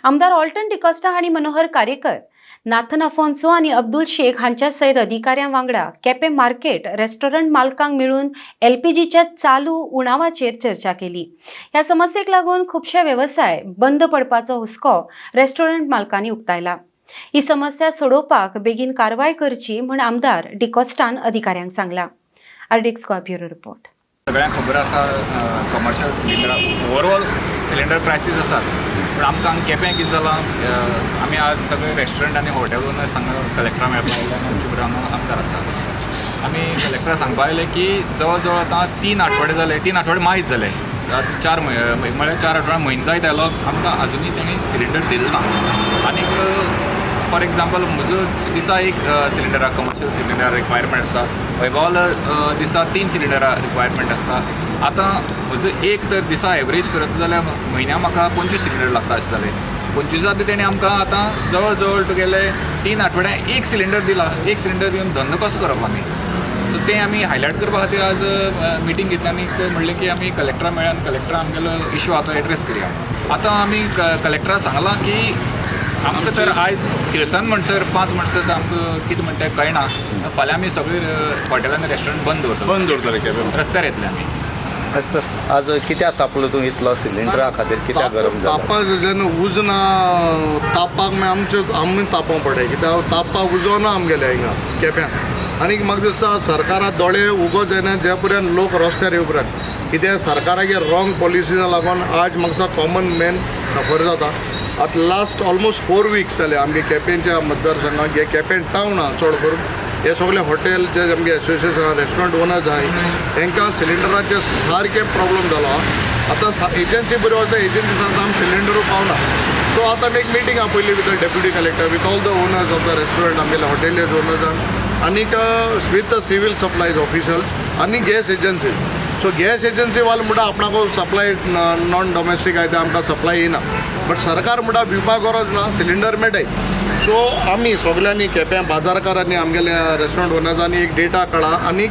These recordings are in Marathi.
आमदार ऑल्टन डिकॉस्टा हांणी मनोहर कारेकर, नाथन अफोन्सो आणि अब्दुल शेख हांच्या सयत अधिकाऱ्यां वांगडा केपें मार्केट रेस्टॉरंट मालकांक मेळून एलपीजीच्या चालू उणावाचेर चर्चा केली। ह्या समस्येक लागून खुबशे व्यवसाय बंद पडपाचो हुस्को रेस्टॉरंट मालकांनी उक्तायला। ही समस्या सोडोवपाक बेगीन कारवाय करची म्हण आमदार डिकॉस्टान अधिकाऱ्यांक सांगला। आर्डिक्स ब्युरो रिपोर्ट। सगळ्यांक खबर आसा commercial cylinder overall cylinder prices आसात, पण आमकां केपें कितें जालां, आमी आज सगळे रेस्टॉरंट आनी हॉटेल ओनर्स हांगा कलेक्टरा मेळपाक आयले आनी आमचे बरोबर हांगा आमदार आसा। आमी कलेक्टरा सांगपाक आयले की जवळ जवळ आतां 3 आठवडे जाले, 3 आठवडे मायज जाले, 4 म्हळ्यार 4 आठवडे म्हयनो जायत आयलो, आमकां अजुनूय तेणी सिलिंडर दिलो ना। आनीक फॉर एग्जाम्पल म्हजो दिसा एक सिलिंडरा कमर्शियल सिलिंडर रिक्वायरमेंट आसा, वैभवाल दिसा 3 सिलिंडरा रिक्वायरमेंट आसता। आतां म्हजो एक तर दिसा एवरेज करत जाल्यार म्हयन्याक म्हाका 25 सिलिंडर लागता अशें जालें। 25 तेणी आमकां आतां जवळ जवळ तुगेले 3 आठवड्यांक एक सिलिंडर दिला। एक सिलिंडर दिवन धंदो कसो करप आमी? सो तें आमी हायलायट करपा खातीर आज मिटींग घेतली आनी म्हणलें की आमी कलेक्टरा मेळ्ळ्यान कलेक्टरा आमगेलो इशू आतां एड्रेस करया। आतां आमी कलेक्टरा सांगलां की आमकां तर आयज तिळसांज म्हणसर 5 म्हणसर आमकां कितें म्हणटा तें कळना, फाल्यां आमी सगळीं हॉटेल आनी रेस्टॉरंट बंद दवरतले, रस्त्यार येतले आमी। सर आज कित्याक तापलो तूं इतलो सिलिंडरा खातीर? कित्याक गरम जाला? तापाक जेन्ना उज ना तापाक मागीर आमी तापोवंक पडटा, कित्याक तापाक उजो ना आमगेल्या हिंगा केप्यां। आनीक म्हाका दिसता सरकारा दोळे उगो जायना जे पर्यंत लोक रस्त्यार येवपर्यंत, कित्याक सरकारागे रॉंग पॉलिसीज लागून आज म्हाका कॉमन मॅन सफर जाता। आतां लास्ट ऑलमोस्ट 4 वीक्स जाले आमगे केपेंच्या मतदारसंघाक, हे केपें टावन आहा चड करून, हे सगळे हॉटेल जे आमगे एसोसिएशन रेस्टॉरंट ओनर्स आहाय तांकां सिलिंडराचे सारके प्रॉब्लेम जालो आहा। आतां एजन्सी बरी वता, एजन्सी सांगता आमी सिलिंडरू पावना। सो आतां आमी एक मिटींग आपयली with the deputy collector, with all the owners of the restaurant, आमगेले हॉटेलियर्स ओनर्स आनीक with the civil supplies officials आनी gas agency. So gas agency वाले म्हणटा आपणाको सप्लाय नॉन डोमेस्टीक आहाय ते आमकां सप्लाय येना, बट सरकार म्हणटा भिवपा गरज ना, सिलिंडर मेळटाय। सो आमी सगल्यांनी केप्यां बाजारकारांनी आमगेल्या रेस्टॉरंट ओनर्सांनी एक डेटा काडा, आनीक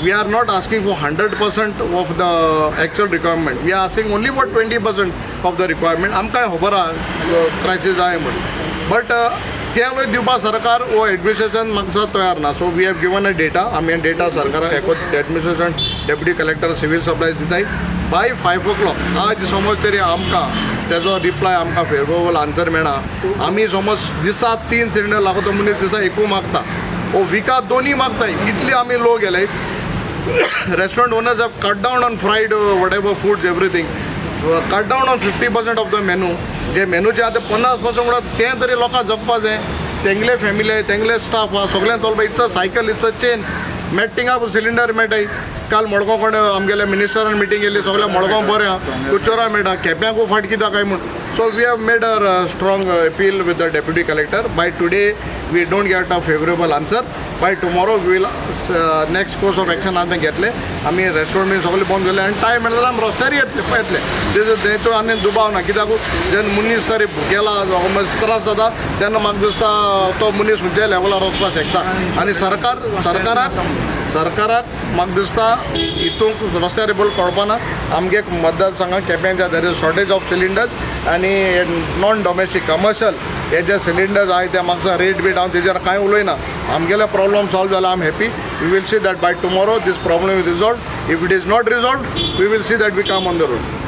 we are not asking for 100% of the actual requirement, we are asking only for 20% of the requirement. आमकां खबर आहा क्रायसीस आहाय म्हणून, बट त्या दिवपा सरकार वो एडमिनिस्ट्रेशन म्हाका तयार ना। So we have given a data, आमी डेटा सरकाराक administration deputy collector civil supplies दिताय बाय 5 o'clock। आज समज तरी आमकां तेजो रिप्लाय आमकां फेवरेबल आन्सर मेळना, आमी समज दिसा 3 सिलिंडर लागता मनीस दिसा 1 मागता, वो विका 2 मागताय, इतली आमी लो गेले। Restaurant owners have cut down on fried whatever foods everything, cut down on 50% of the menu. जे मेनूचे आतां 50% म्हणटा तें तरी लोकांक जगपा जाय, तेंगले फॅमिली तेंगले स्टाफ आहा, सगळ्यांक चलपा it's a cycle, it's a chain. मेट्टिंगा सिलिंडर मेळटाय, काल मडगांव कोण आमगेल्या मिनिस्टरान मिटींग केली, सगळ्या मडगांव बरें आहा, कुचोरा मेळटा, केप्यांकू फाट कित्याक काय म्हूण। So we have made a strong appeal with the deputy collector, by today we don't get a favourable answer, by tomorrow we will next course of action आमी घेतले। आमी रेस्टॉरंट सगळे बंद केले आनी टायम मेळटा जाल्यार आमी रस्त्यार येतले दिस तो आनी दुबाव ना, कित्याक जेन्ना मनीस तरी भुकेला त्रास जाता तेन्ना म्हाका दिसता तो मनीस खंयच्याय लेवलार वचपाक शकता। आनी सरकाराक म्हाका दिसता हितूंक रस्त्यार बोल कळपाना। आमगे मतदारसंघाक केप्यांच्या there is shortage of cylinders आनी नॉन डोमेस्टीक कमर्शियल हे जे सिलिंडर्स आहाय ते म्हाका रेट बीट हांव तेजेर कांय उलयना, आमगेले प्रॉब्लम सॉल्व जाला, I am happy. We will see that by tomorrow this problem is resolve. If it is not resolve we will see that we come on the road.